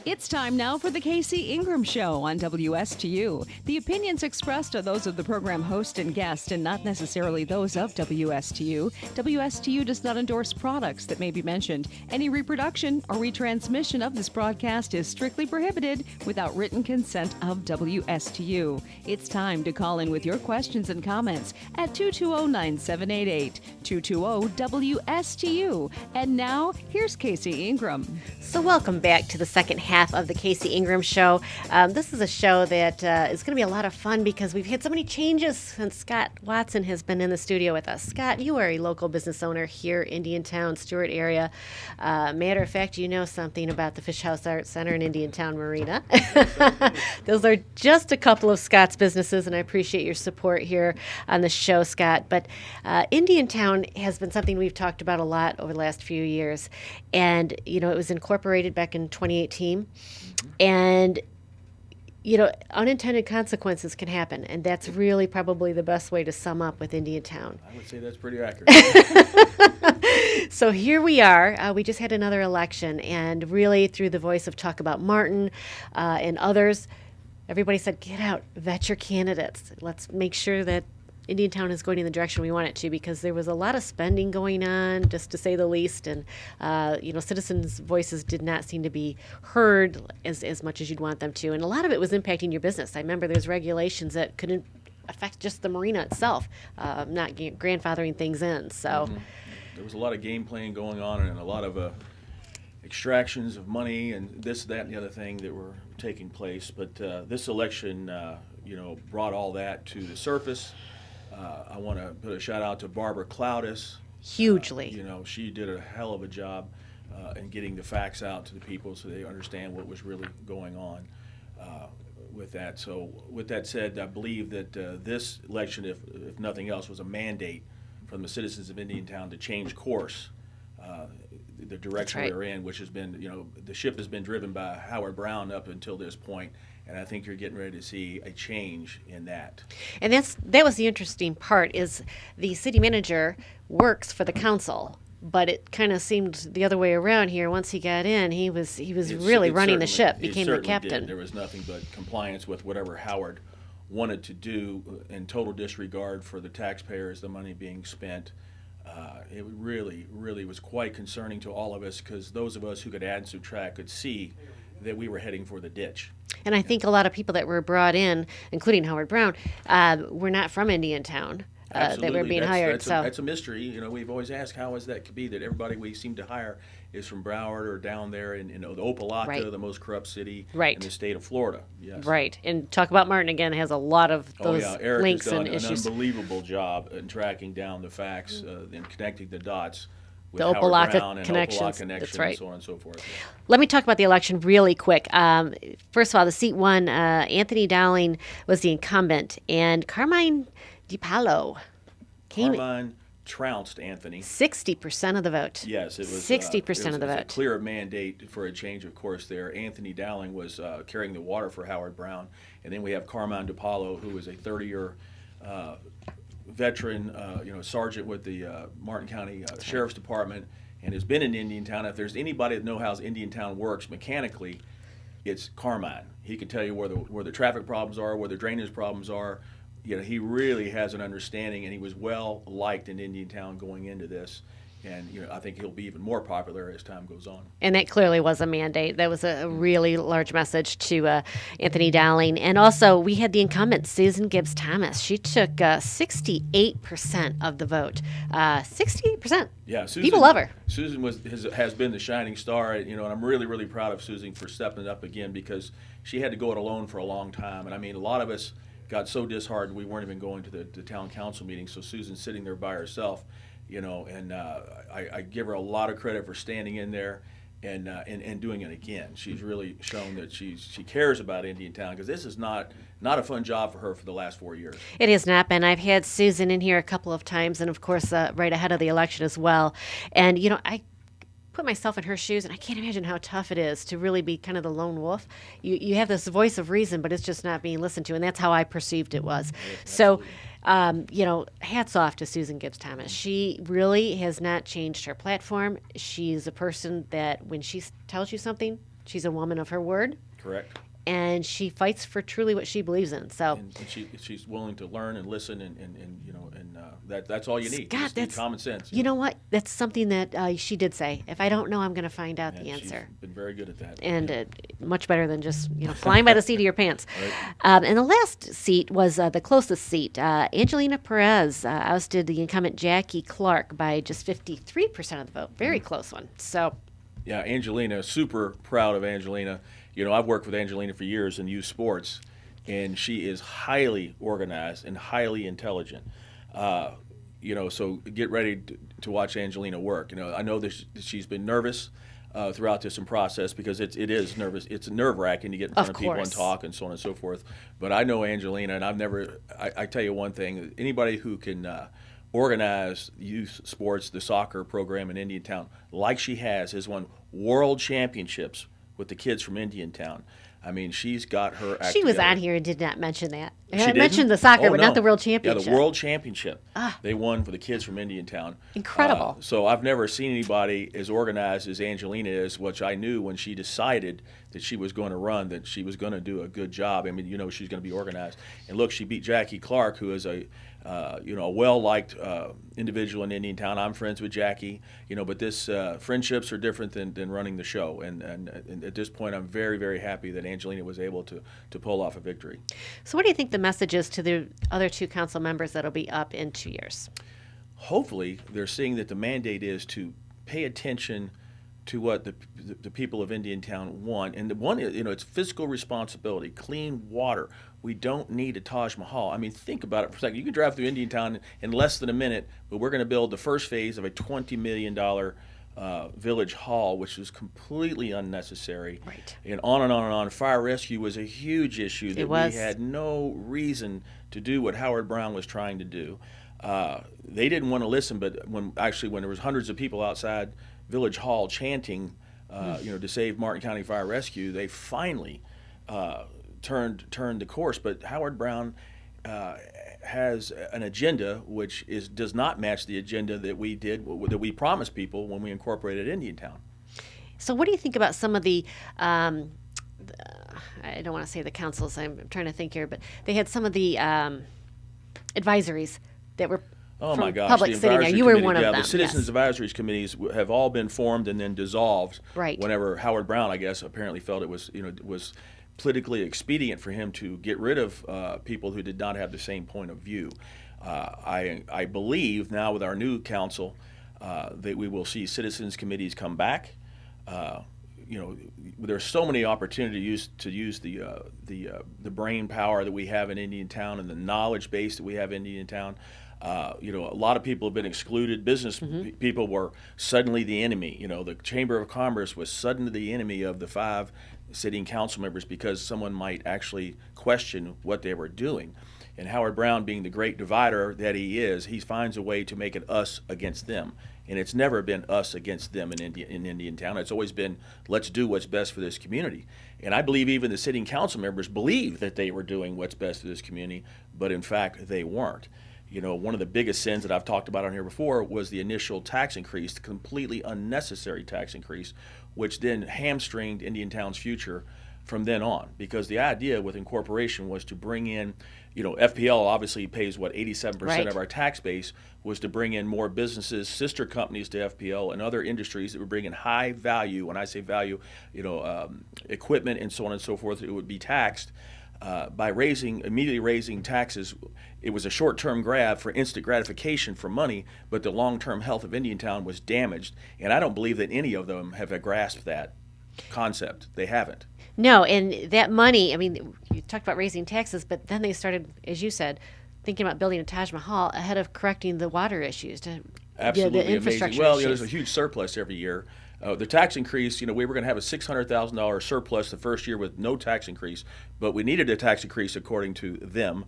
It's time now for the Casey Ingram Show on WSTU. The opinions expressed are those of the program host and guest and not necessarily those of WSTU. WSTU does not endorse products that may be mentioned. Any reproduction or retransmission of this broadcast is strictly prohibited without written consent of WSTU. It's time to call in with your questions and comments at 220-9788, 220-WSTU. And now, here's Casey Ingram. So welcome back to the second half of the Casey Ingram Show. This is a show that is going to be a lot of fun because we've had so many changes since Scott Watson has been in the studio with us. Scott, you are a local business owner here, Indiantown, Stewart area. Matter of fact, you know something about the Fish House Arts Center in Indiantown Marina. Those are just a couple of Scott's businesses, and I appreciate your support here on the show, Scott. But Indiantown has been something we've talked about a lot over the last few years. And, you know, it was incorporated back in 2018. And, you know, unintended consequences can happen. And that's really probably the best way to sum up with Indiantown. I would say that's pretty accurate. So here we are. We just had another election. And really, through the voice of Talk About Martin and others, everybody said, get out, vet your candidates. Let's make sure that Indiantown is going in the direction we want it to, because there was a lot of spending going on, just to say the least, and you know, citizens' voices did not seem to be heard as much as you'd want them to, and a lot of it was impacting your business. I remember there's regulations that couldn't affect just the marina itself, not grandfathering things in. So there was a lot of game playing going on, and a lot of extractions of money and this, that, and the other thing that were taking place. But this election, you know, brought all that to the surface. I want to put a shout out to Barbara Cloudis. Hugely. You know, she did a hell of a job in getting the facts out to the people so they understand what was really going on with that. So with that said, I believe that this election, if nothing else, was a mandate from the citizens of Indiantown to change course, the direction right. we're in, which has been, you know, the ship has been driven by Howard Brown up until this point. And I think you're getting ready to see a change in that. And that was the interesting part, is the city manager works for the council, but it kind of seemed the other way around here. Once he got in, he was really running the ship, became the captain. There was nothing but compliance with whatever Howard wanted to do, in total disregard for the taxpayers, the money being spent. It really, really was quite concerning to all of us, because those of us who could add and subtract could see that we were heading for the ditch. And I think a lot of people that were brought in, including Howard Brown, were not from Indiantown. That were being hired. That's a mystery. You know, we've always asked how is that could be that everybody we seem to hire is from Broward or down there in the Opelika, right. the most corrupt city right. in the state of Florida. Yes. Right. And Talk About Martin, again, has a lot of those Eric links has done and issues. An unbelievable job in tracking down the facts and connecting the dots with the Howard Brown connections. And That's right. and so on and so forth. Let me talk about the election really quick. First of all, the seat won. Anthony Dowling was the incumbent, and Carmine DiPaolo Carmine trounced Anthony. 60% of the vote. Yes, it was 60% of the vote. A clear mandate for a change of course there. Anthony Dowling was carrying the water for Howard Brown, and then we have Carmine DiPaolo, who is a 30-year veteran, sergeant with the Martin County Sheriff's Department, and has been in Indiantown. If there's anybody that knows how Indiantown works mechanically, it's Carmine. He can tell you where the traffic problems are, where the drainage problems are. You know, he really has an understanding, and he was well liked in Indiantown going into this. And, you know, I think he'll be even more popular as time goes on. And that clearly was a mandate. That was a really large message to Anthony Dowling. And also, we had the incumbent, Susan Gibbs Thomas. She took 68% of the vote. 68%. Yeah, Susan, people love her. Susan has been the shining star, you know, and I'm really, really proud of Susan for stepping up again, because she had to go it alone for a long time. And I mean, a lot of us got so disheartened we weren't even going to the town council meeting. So Susan's sitting there by herself. You know, and I give her a lot of credit for standing in there and doing it again. She's really shown that she cares about Indiantown, because this is not a fun job for her for the last 4 years. It has not been. I've had Susan in here a couple of times, and of course right ahead of the election as well. And, you know, I put myself in her shoes, and I can't imagine how tough it is to really be kind of the lone wolf. You have this voice of reason, but it's just not being listened to, and that's how I perceived it was. So, you know, hats off to Susan Gibbs Thomas. She really has not changed her platform. She's a person that when she tells you something, She's a woman of her word. Correct. And she fights for truly what she believes in. So, and she's willing to learn and listen, and that's all you need. Scott, You just need common sense. You know what? That's something that she did say. If I don't know, I'm going to find out the answer. She's been very good at that. And much better than just flying by the seat of your pants. Right. And the last seat was the closest seat. Angelina Perez ousted the incumbent Jackie Clark by just 53% of the vote. Very close one. So. Yeah, Angelina, super proud of Angelina. I've worked with Angelina for years in youth sports, and she is highly organized and highly intelligent. So get ready to watch Angelina work. I know that she's been nervous throughout this process because it is nervous. It's nerve-wracking to get in front of people and talk and so on and so forth. But I know Angelina, and I tell you one thing, anybody who can organize youth sports, the soccer program in Indiantown, like she has won world championships with the kids from Indiantown. I mean, she's got her act She was together. on here and did not mention that. She I mentioned the soccer, but no. not the world championship. Yeah, the world championship. They won for the kids from Indiantown. Incredible. So I've never seen anybody as organized as Angelina is, which I knew when she decided that she was going to run, that she was going to do a good job. I mean, she's going to be organized. And look, she beat Jackie Clark, who is a well-liked individual in Indiantown. I'm friends with Jackie, but this friendships are different than running the show. And at this point, I'm very, very happy that Angelina was able to pull off a victory. So what do you think the message is to the other two council members that'll be up in 2 years? Hopefully, they're seeing that the mandate is to pay attention to what the people of Indiantown want. And the one, it's fiscal responsibility, clean water. We don't need a Taj Mahal. I mean, think about it for a second. You can drive through Indiantown in less than a minute, but we're going to build the first phase of a $20 million village hall, which is completely unnecessary. Right. And on and on and on. Fire rescue was a huge issue that was. we had no reason to do what Howard Brown was trying to do. They didn't want to listen, but when there was hundreds of people outside Village Hall chanting, to save Martin County Fire Rescue, they finally turned the course. But Howard Brown has an agenda which does not match the agenda that we promised people when we incorporated Indiantown. So what do you think about some of the I don't want to say the councils, I'm trying to think here, but they had some of the advisories that were my gosh, public the sitting there. advisory You were committee, one of them. the Citizens yes. Advisory Committees have all been formed and then dissolved. Right. Whenever Howard Brown, I guess, apparently felt it was politically expedient for him to get rid of people who did not have the same point of view. I believe now with our new council that we will see citizens committees come back. There's so many opportunities to use the brain power that we have in Indiantown and the knowledge base that we have in Indiantown. A lot of people have been excluded. Business people were suddenly the enemy. The Chamber of Commerce was suddenly the enemy of the 5 sitting council members because someone might actually question what they were doing. And Howard Brown, being the great divider that he is, he finds a way to make it us against them. And it's never been us against them in Indiantown. It's always been, let's do what's best for this community. And I believe even the sitting council members believe that they were doing what's best for this community, but in fact, they weren't. One of the biggest sins that I've talked about on here before was the initial tax increase, the completely unnecessary tax increase, which then hamstringed Indiantown's future from then on. Because the idea with incorporation was to bring in, FPL obviously pays 87% right. of our tax base, was to bring in more businesses, sister companies to FPL and other industries that would bring in high value. When I say value, equipment and so on and so forth, it would be taxed. By immediately raising taxes, it was a short-term grab for instant gratification for money, but the long-term health of Indiantown was damaged, and I don't believe that any of them have grasped that concept. They haven't. No, and that money, I mean, you talked about raising taxes, but then they started, as you said, thinking about building a Taj Mahal ahead of correcting the water issues, Absolutely the infrastructure amazing. Well, issues. there's a huge surplus every year. The tax increase, we were going to have a $600,000 surplus the first year with no tax increase, but we needed a tax increase according to them.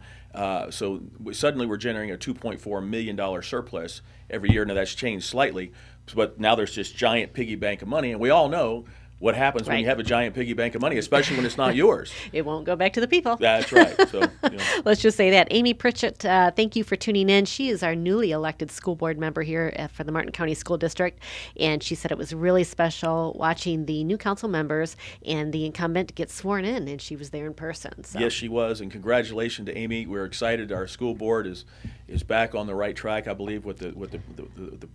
So suddenly we're generating a $2.4 million surplus every year. Now that's changed slightly, but now there's this giant piggy bank of money, and we all know what happens when Right. you have a giant piggy bank of money, especially when it's not yours. It won't go back to the people. That's right. So, Let's just say that. Amy Pritchett, thank you for tuning in. She is our newly elected school board member here for the Martin County School District, and she said it was really special watching the new council members and the incumbent get sworn in, and she was there in person. So. yes, she was, and congratulations to Amy. We're excited. Our school board is back on the right track, I believe, with the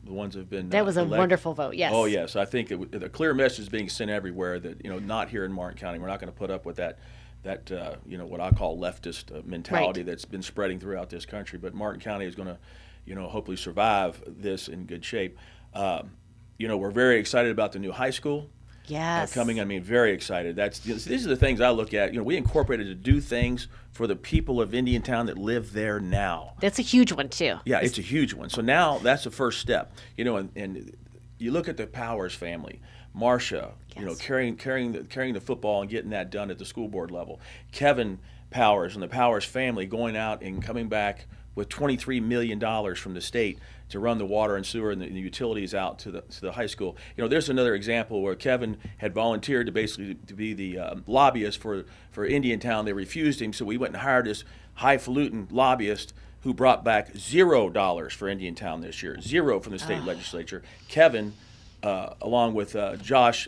ones that have been That was a elected. wonderful vote, yes. Oh, yes. I think the clear message is being sent everywhere that, not here in Martin County. We're not going to put up with that what I call leftist mentality Right. that's been spreading throughout this country. But Martin County is going to, hopefully survive this in good shape. We're very excited about the new high school. Yes. Coming, very excited. These are the things I look at. We incorporated to do things for the people of Indiantown that live there now. That's a huge one, too. Yeah, it's a huge one. So now that's the first step. And you look at the Powers family, Marcia, Yes. carrying the football and getting that done at the school board level. Kevin Powers and the Powers family going out and coming back with $23 million from the state to run the water and sewer and the utilities out to the high school. There's another example where Kevin had volunteered to be the lobbyist for Indiantown. They refused him, so we went and hired this highfalutin lobbyist who brought back $0 for Indiantown this year, zero from the state legislature. Kevin, along with Josh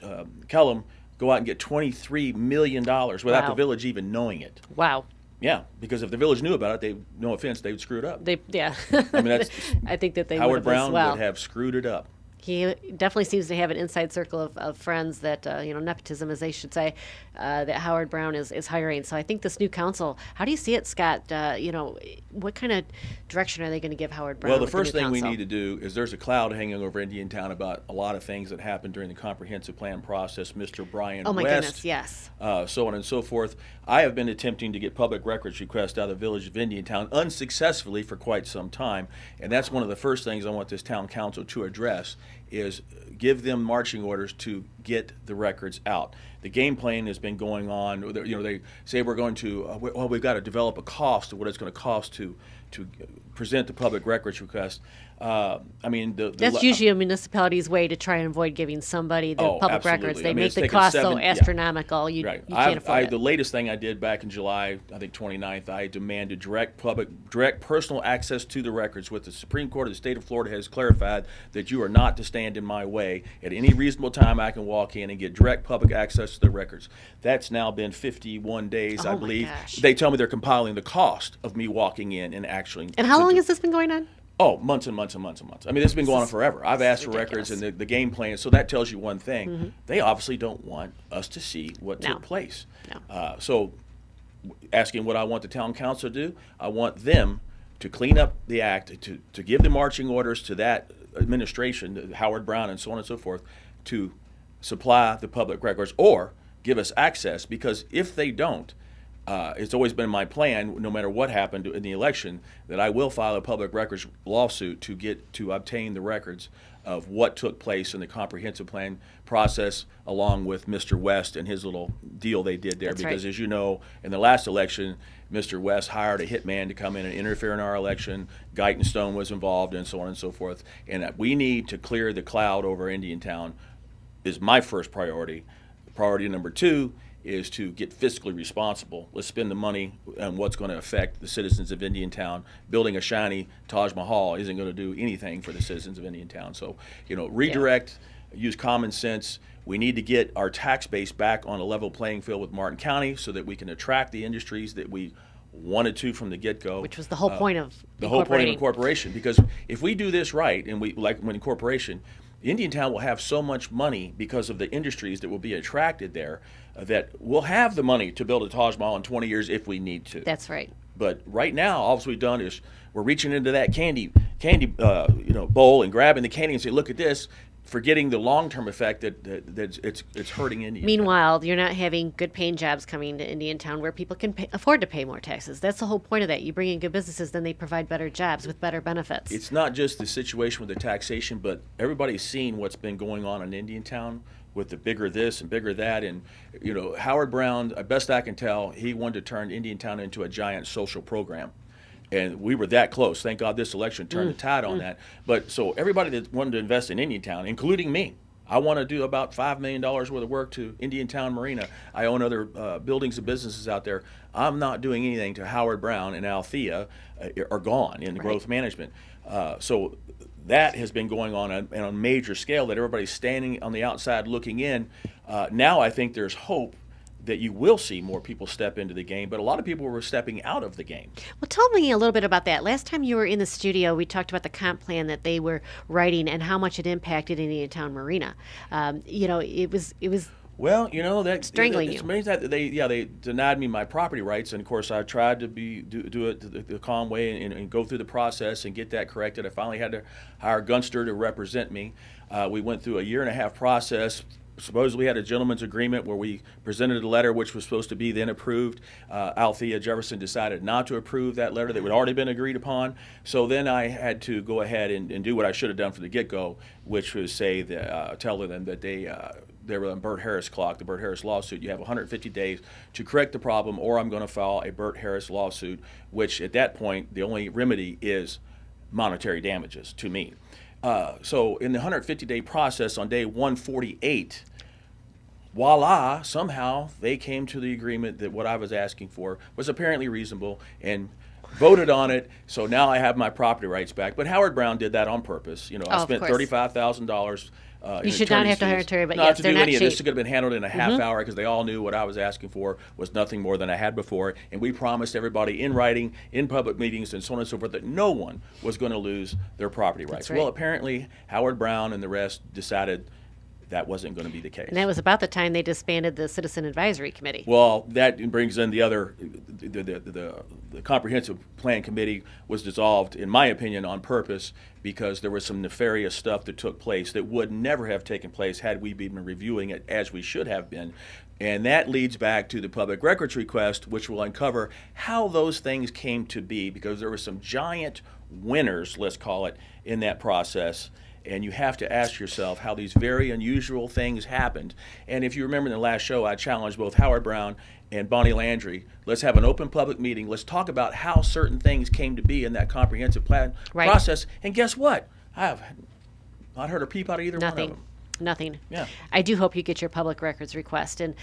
Kellum, go out and get $23 million without Wow. the village even knowing it. Wow. Yeah, because if the village knew about it, no offense, they would screw it up. Yeah. That's I think that they Howard would have Brown as well. would have screwed it up. He definitely seems to have an inside circle of friends that, nepotism, as they should say, that Howard Brown is hiring. So I think this new council, how do you see it, Scott? What kind of direction are they going to give Howard Brown? Well, the with first new thing we council? need to do is there's a cloud hanging over Indiantown about a lot of things that happened during the comprehensive plan process. Mr. Brian Oh, my West, goodness, yes. so on and so forth. I have been attempting to get public records requests out of the village of Indiantown unsuccessfully for quite some time, and that's one of the first things I want this town council to address is give them marching orders to get the records out. The game plan has been going on. They say we're going to, we've got to develop a cost of what it's going to cost to present the public records request. That's usually a municipality's way to try and avoid giving somebody the public absolutely. records. They it's make the taken cost so 7 yeah. astronomical, you Right. can't afford it. The latest thing I did back in July, I think 29th, I demanded direct personal access to the records. With the Supreme Court of the state of Florida has clarified that you are not to stand in my way. At any reasonable time, I can walk in and get direct public access to the records. That's now been 51 days, Oh I my believe. gosh. They tell me they're compiling the cost of me walking in and actually. And how long has this been going on? Oh, months and months and months and months. This has been going on forever. I've asked for records ridiculous. and the game plan. So that tells you one thing. They obviously don't want us to see what No. took place. No. So asking what I want the town council to do, I want them to clean up the act, to give the marching orders to that administration, Howard Brown and so on and so forth, to supply the public records or give us access, because if they don't, it's always been my plan, no matter what happened in the election, that I will file a public records lawsuit to obtain the records of what took place in the comprehensive plan process, along with Mr. West and his little deal they did there. That's because right. as you know, in the last election, Mr. West hired a hitman to come in and interfere in our election. Guyton Stone was involved, and so on and so forth. And we need to clear the cloud over Indiantown is my first priority. Priority number 2 is to get fiscally responsible. Let's spend the money on what's going to affect the citizens of Indiantown. Building a shiny Taj Mahal isn't going to do anything for the citizens of Indiantown. So, redirect, use common sense. We need to get our tax base back on a level playing field with Martin County so that we can attract the industries that we wanted to from the get-go. Which was the whole point of the whole point of incorporating. incorporation. Because if we do this right, and we like when incorporation, Indiantown will have so much money because of the industries that will be attracted there that we'll have the money to build a Taj Mahal in 20 years if we need to. That's right. But right now, all we've done is we're reaching into that candy bowl and grabbing the candy and say, look at this, forgetting the long-term effect that it's hurting Indiantown. Meanwhile, you're not having good paying jobs coming to Indiantown where people can afford to pay more taxes. That's the whole point of that. You bring in good businesses, then they provide better jobs with better benefits. It's not just the situation with the taxation, but everybody's seen what's been going on in Indiantown with the bigger this and bigger that. And, Howard Brown, best I can tell, he wanted to turn Indiantown into a giant social program. And we were that close. Thank God this election turned the tide on that. But so everybody that wanted to invest in Indiantown, including me, I want to do about $5 million worth of work to Indiantown Marina. I own other buildings and businesses out there. I'm not doing anything to Howard Brown and Althea are gone in growth management. So that has been going on a major scale that everybody's standing on the outside looking in. Now I think there's hope that you will see more people step into the game, but a lot of people were stepping out of the game. Well, tell me a little bit about that. Last time you were in the studio, we talked about the comp plan that they were writing and how much it impacted Indiantown Marina. It was Well, that strangling it's you. amazing that they denied me my property rights, and of course I tried to do it the calm way and go through the process and get that corrected. I finally had to hire Gunster to represent me. We went through a 1.5-year process. Supposedly we had a gentleman's agreement where we presented a letter which was supposed to be then approved. Althea Jefferson decided not to approve that letter that had already been agreed upon. So then I had to go ahead and do what I should have done from the get-go, which was say tell them that they were on Bert Harris clock, the Bert Harris lawsuit. You have 150 days to correct the problem, or I'm going to file a Bert Harris lawsuit, which at that point the only remedy is monetary damages to me. So in the 150-day process, on day 148, voila, somehow they came to the agreement that what I was asking for was apparently reasonable and voted on it. So now I have my property rights back. But Howard Brown did that on purpose. I spent $35,000. You should not have to hire an attorney, but not yes, to they're do not any of cheap. this. It could have been handled in a half hour because they all knew what I was asking for was nothing more than I had before. And we promised everybody in writing, in public meetings, and so on and so forth that no one was going to lose their property rights. right. Well, apparently Howard Brown and the rest decided that wasn't going to be the case. And that was about the time they disbanded the Citizen Advisory Committee. Well, that brings in the other, the comprehensive plan committee was dissolved, in my opinion, on purpose because there was some nefarious stuff that took place that would never have taken place had we been reviewing it as we should have been. And that leads back to the public records request, which will uncover how those things came to be, because there were some giant winners, let's call it, in that process. And you have to ask yourself how these very unusual things happened. And if you remember in the last show, I challenged both Howard Brown and Bonnie Landry. Let's have an open public meeting. Let's talk about how certain things came to be in that comprehensive plan process. And guess what? I have not heard a peep out of either one of them. Nothing. Yeah. I do hope you get your public records request. And,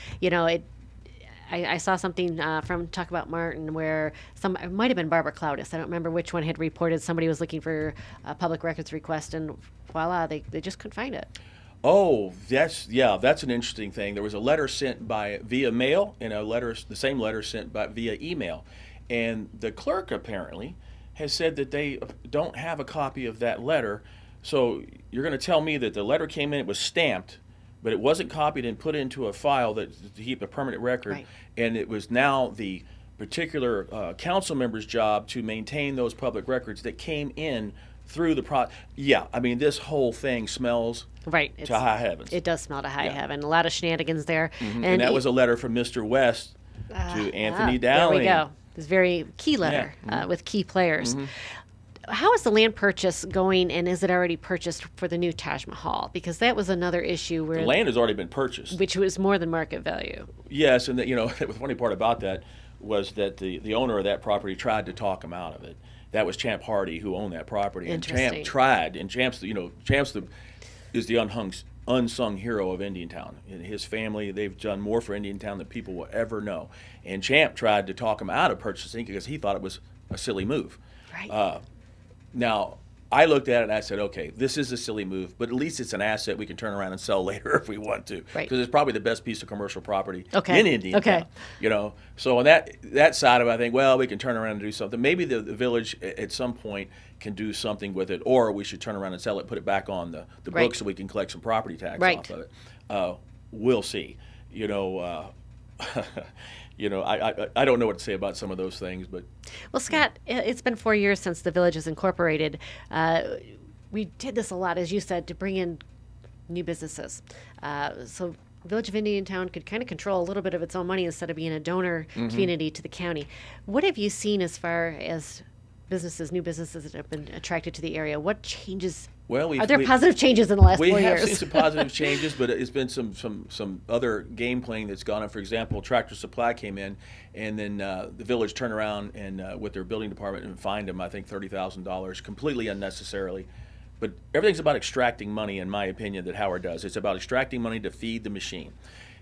I saw something from Talk About Martin where it might have been Barbara Cloudis. I don't remember which one had reported somebody was looking for a public records request, and voila, they just couldn't find it. Oh, that's an interesting thing. There was a letter sent via mail and the same letter sent via email, and the clerk apparently has said that they don't have a copy of that letter. So you're going to tell me that the letter came in, it was stamped, but it wasn't copied and put into a file to keep a permanent record, Right. And it was now the particular council member's job to maintain those public records that came in through the process. Yeah, I mean, this whole thing smells Right. to high heavens. It does smell to high heaven. A lot of shenanigans there. And that was a letter from Mr. West to Anthony Dowling. There we go. It's a very key letter with key players. How is the land purchase going, and is it already purchased for the new Taj Mahal? Because that was another issue where The land has already been purchased. which was more than market value. Yes, and the funny part about that was that the owner of that property tried to talk him out of it. That was Champ Hardy, who owned that property. And Interesting. Champ tried, and Champ's is the unsung hero of Indiantown. And his family, they've done more for Indiantown than people will ever know. And Champ tried to talk him out of purchasing because he thought it was a silly move. Right. Now, I looked at it and I said, okay, this is a silly move, but at least it's an asset we can turn around and sell later if we want to. Right. Because it's probably the best piece of commercial property Okay. in Indiantown. Okay. So on that side of it, I think, well, we can turn around and do something. Maybe the village at some point can do something with it, or we should turn around and sell it, put it back on the Right. books so we can collect some property tax Right. off of it. We'll see. I don't know what to say about some of those things, but Well, Scott, it's been 4 years since the village is incorporated. We did this a lot, as you said, to bring in new businesses. So Village of Indiantown could kind of control a little bit of its own money instead of being a donor community to the county. What have you seen as far as new businesses that have been attracted to the area? What changes? Are there positive changes in the last 4 years? We have seen some positive changes, but it's been some other game playing that's gone on. For example, Tractor Supply came in, and then the village turned around and with their building department and fined them, I think, $30,000 completely unnecessarily. But everything's about extracting money, in my opinion, that Howard does. It's about extracting money to feed the machine.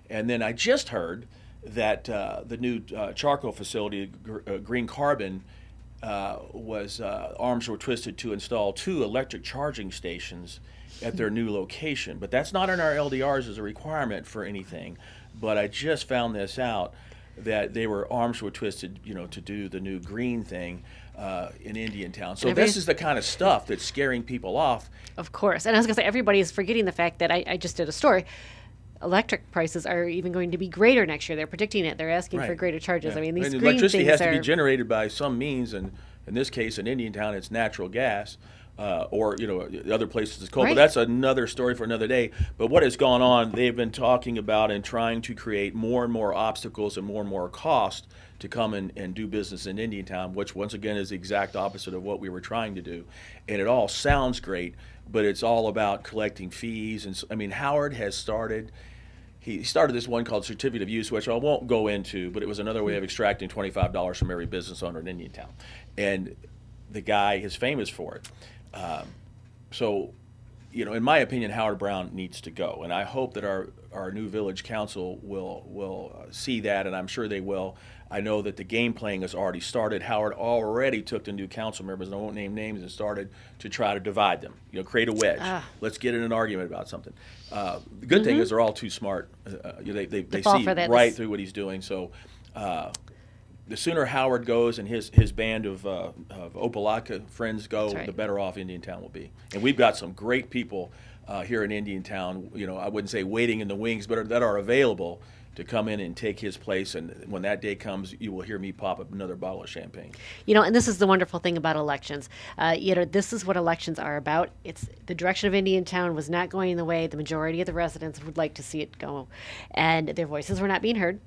And then I just heard that the new charcoal facility, Green Carbon, arms were twisted to install 2 electric charging stations at their new location. But that's not in our LDRs as a requirement for anything. But I just found this out, that arms were twisted, to do the new green thing in Indiantown. So this is the kind of stuff that's scaring people off. Of course. And I was going to say, everybody is forgetting the fact that I just did a story. Electric prices are even going to be greater next year. They're predicting it. They're asking for greater charges. Yeah. I mean, these green electricity things has to be generated by some means, and in this case, in Indiantown, it's natural gas. Or other places it's coal. But that's another story for another day. But what has gone on, they've been talking about and trying to create more and more obstacles and more cost to come and do business in Indiantown, which once again is the exact opposite of what we were trying to do. And it all sounds great, but it's all about collecting fees. And I mean, Howard has started. He started this one called Certificate of Use, which I won't go into, but it was another way of extracting $25 from every business owner in Indiantown. And the guy is famous for it. So, in my opinion, Howard Brown needs to go, and I hope that our new village council will see that, and I'm sure they will. I know that the game playing has already started. Howard already took the new council members, and I won't name names, and started to try to divide them. Create a wedge. Let's get in an argument about something. The good thing is they're all too smart. They see right through what he's doing. So. The sooner Howard goes and his band of Opelika friends go, the better off Indiantown will be. And we've got some great people here in Indiantown, I wouldn't say waiting in the wings, but that are available to come in and take his place. And when that day comes, you will hear me pop up another bottle of champagne. And this is the wonderful thing about elections. This is what elections are about. It's the direction of Indiantown was not going the way the majority of the residents would like to see it go. And their voices were not being heard.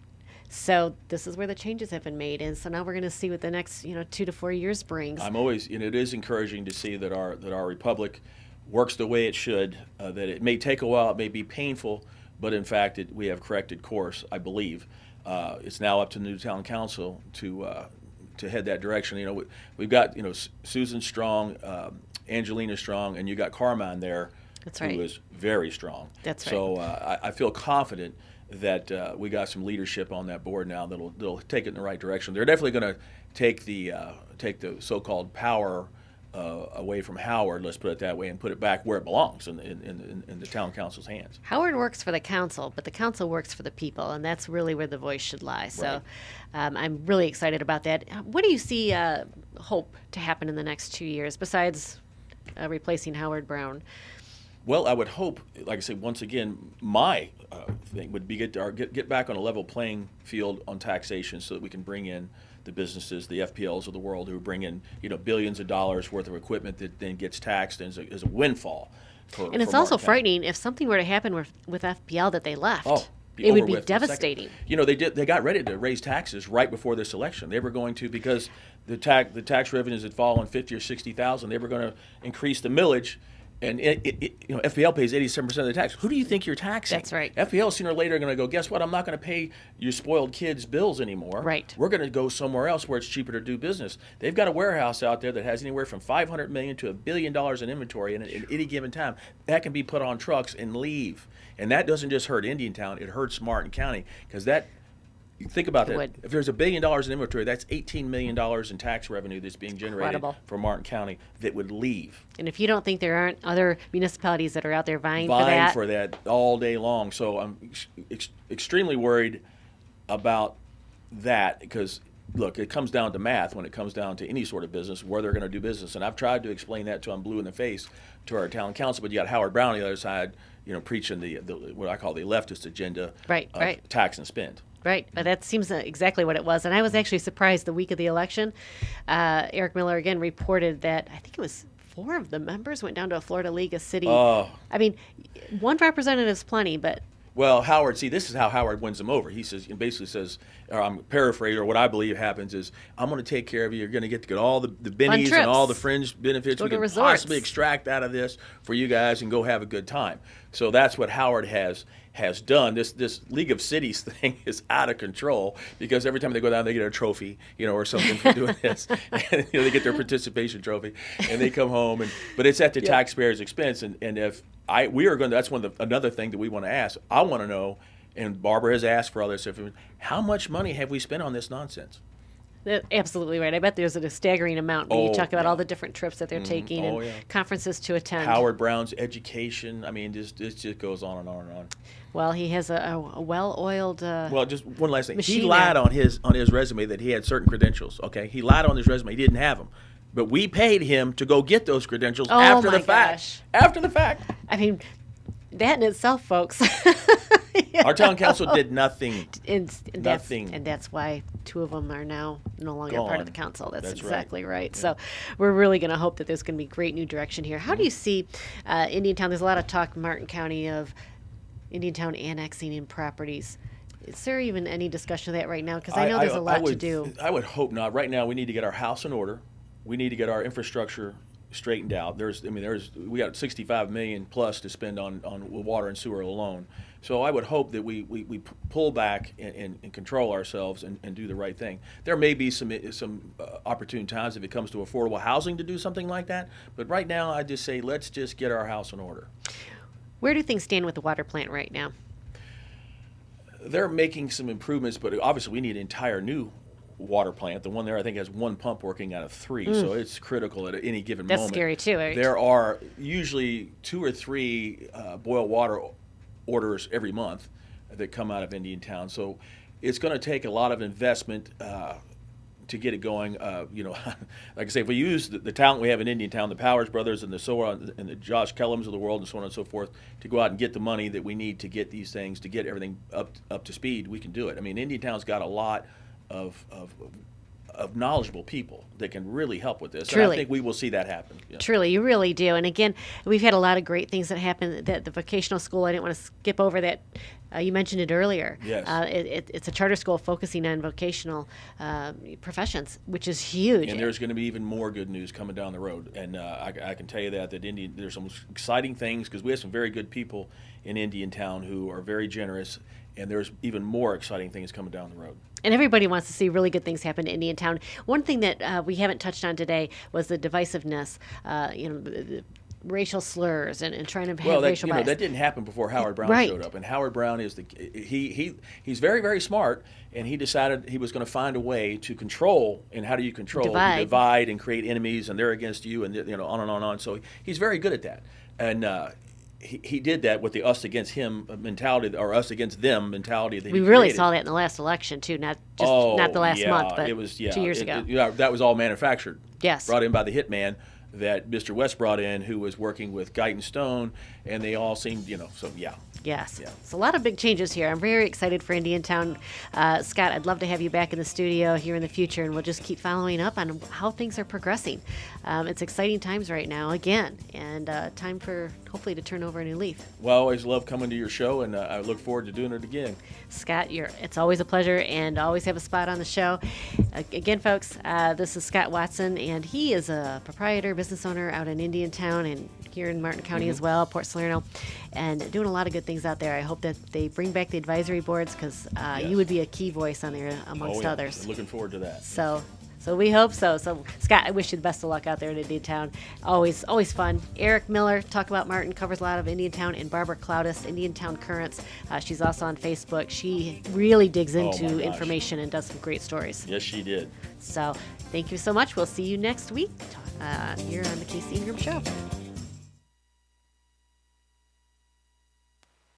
So this is where the changes have been made, and so now we're going to see what the next 2 to 4 years brings. I'm always, it is encouraging to see that our republic works the way it should. That it may take a while, it may be painful, but in fact, we have corrected course. I believe it's now up to the new town council to head that direction. We've got Susan Strong, Angelina Strong, and you got Carmine there, who is very strong. That's right. So I feel confident that we got some leadership on that board now that'll take it in the right direction. They're definitely going to take the so-called power away from Howard, let's put it that way, and put it back where it belongs, in the town council's hands. Howard works for the council, but the council works for the people, and that's really where the voice should lie. So I'm really excited about that. What do you see hope to happen in the next 2 years besides replacing Howard Brown? Well, I would hope, like I say, once again, my thing would be get back on a level playing field on taxation so that we can bring in the businesses, the FPLs of the world, who bring in billions of dollars worth of equipment that then gets taxed and is a windfall. And it's also frightening if something were to happen with FPL that they left. Oh, it would be devastating. They got ready to raise taxes right before this election. They were going to, because the tax revenues had fallen 50 or 60,000. They were going to increase the millage. And FPL pays 87% of the tax. Who do you think you're taxing? That's right. FPL sooner or later are going to go, guess what? I'm not going to pay your spoiled kids' bills anymore. Right. We're going to go somewhere else where it's cheaper to do business. They've got a warehouse out there that has anywhere from $500 million to $1 billion in inventory, and at any given time, that can be put on trucks and leave. And that doesn't just hurt Indiantown; it hurts Martin County, because that. Think about that. If there's $1 billion in inventory, that's $18 million in tax revenue that's being generated for Martin County that would leave. And if you don't think there aren't other municipalities that are out there vying for that all day long. So I'm extremely worried about that, because, look, it comes down to math when it comes down to any sort of business, where they're going to do business. And I've tried to explain that till I'm blue in the face to our town council, but you got Howard Brown on the other side, preaching the what I call the leftist agenda of tax and spend. Right, but that seems exactly what it was. And I was actually surprised the week of the election. Eric Miller again reported that I think it was 4 of the members went down to a Florida League of City. I mean, 1 representative's plenty, but. Well, Howard, this is how Howard wins them over. He basically says, or I'm paraphrasing, or what I believe happens is, I'm going to take care of you. You're going to get all the bennies and all the fringe benefits we can possibly extract out of this for you guys, and go have a good time. So that's what Howard has has done. This League of Cities thing is out of control because every time they go down, they get a trophy, or something for doing this. And, they get their participation trophy, and they come home. But it's at the taxpayers' expense. And if we are going to, that's another thing that we want to ask. I want to know, and Barbara has asked for all this information, how much money have we spent on this nonsense? Absolutely right. I bet there's a staggering amount when you talk about all the different trips that they're taking and conferences to attend. Howard Brown's education. I mean, this just goes on and on and on. Well, he has a well-oiled well, just one last thing. He lied on his resume that he had certain credentials. Okay, he lied on his resume. He didn't have them, but we paid him to go get those credentials after the fact. After the fact. I mean, that in itself, folks. Our town council did nothing. Nothing. And that's why 2 of them are now no longer part of the council. That's exactly right. Yeah. So we're really going to hope that there's going to be great new direction here. How do you see Indiantown? There's a lot of talk in Martin County of Indiantown annexing in properties. Is there even any discussion of that right now? Because I know there's a lot to do. I would hope not. Right now, we need to get our house in order. We need to get our infrastructure straightened out. We got $65 million plus to spend on water and sewer alone. So I would hope that we pull back and control ourselves and do the right thing. There may be some opportune times if it comes to affordable housing to do something like that. But right now, I just say let's just get our house in order. Where do things stand with the water plant right now? They're making some improvements, but obviously we need an entire new water plant. The one there, I think, has 1 pump working out of 3, so it's critical at any given moment. That's scary too, right? There are usually 2 or 3 boil water orders every month that come out of Indiantown, so it's going to take a lot of investment to get it going. Like I say, if we use the talent we have in Indiantown, the Powers brothers and the Josh Kellums of the world and so on and so forth, to go out and get the money that we need to get these things, to get everything up to speed, we can do it. I mean, Indiantown's got a lot of knowledgeable people that can really help with this. Truly. And I think we will see that happen. Yeah. Truly, you really do. And again, we've had a lot of great things that happen. The vocational school, I didn't want to skip over that. You mentioned it earlier. Yes. It's a charter school focusing on vocational professions, which is huge. And there's going to be even more good news coming down the road. And I can tell you that there's some exciting things because we have some very good people in Indiantown who are very generous. And there's even more exciting things coming down the road. And everybody wants to see really good things happen to Indiantown. One thing that we haven't touched on today was the divisiveness, the racial slurs and trying to have racial bias. That didn't happen before Howard Brown showed up. And Howard Brown is he's very, very smart, and he decided he was going to find a way to control. And how do you control? Divide. You divide and create enemies, and they're against you, and on and on and on. So he's very good at that. And he did that with the us against him mentality, or us against them mentality that we really saw that in the last election too, not the last month, but it was 2 years ago. That was all manufactured. Yes, brought in by the hitman that Mr. West brought in, who was working with Guyton Stone, and they all seemed, so yeah. Yes. Yeah. It's a lot of big changes here. I'm very excited for Indiantown. Scott, I'd love to have you back in the studio here in the future, and we'll just keep following up on how things are progressing. It's exciting times right now, again, and time for hopefully to turn over a new leaf. Well, I always love coming to your show, and I look forward to doing it again. Scott, it's always a pleasure, and always have a spot on the show. Again, folks, this is Scott Watson, and he is a proprietor, business owner out in Indiantown and here in Martin County as well, Port Salerno, and doing a lot of good things out there. I hope that they bring back the advisory boards because you would be a key voice on there amongst others. Looking forward to that. So we hope so. So Scott, I wish you the best of luck out there in Indiantown. Always fun. Eric Miller, Talk About Martin, covers a lot of Indiantown, and Barbara Cloudis, Indiantown Currents. She's also on Facebook. She really digs into information and does some great stories. Yes, she did. So thank you so much. We'll see you next week here on the Casey Ingram Show.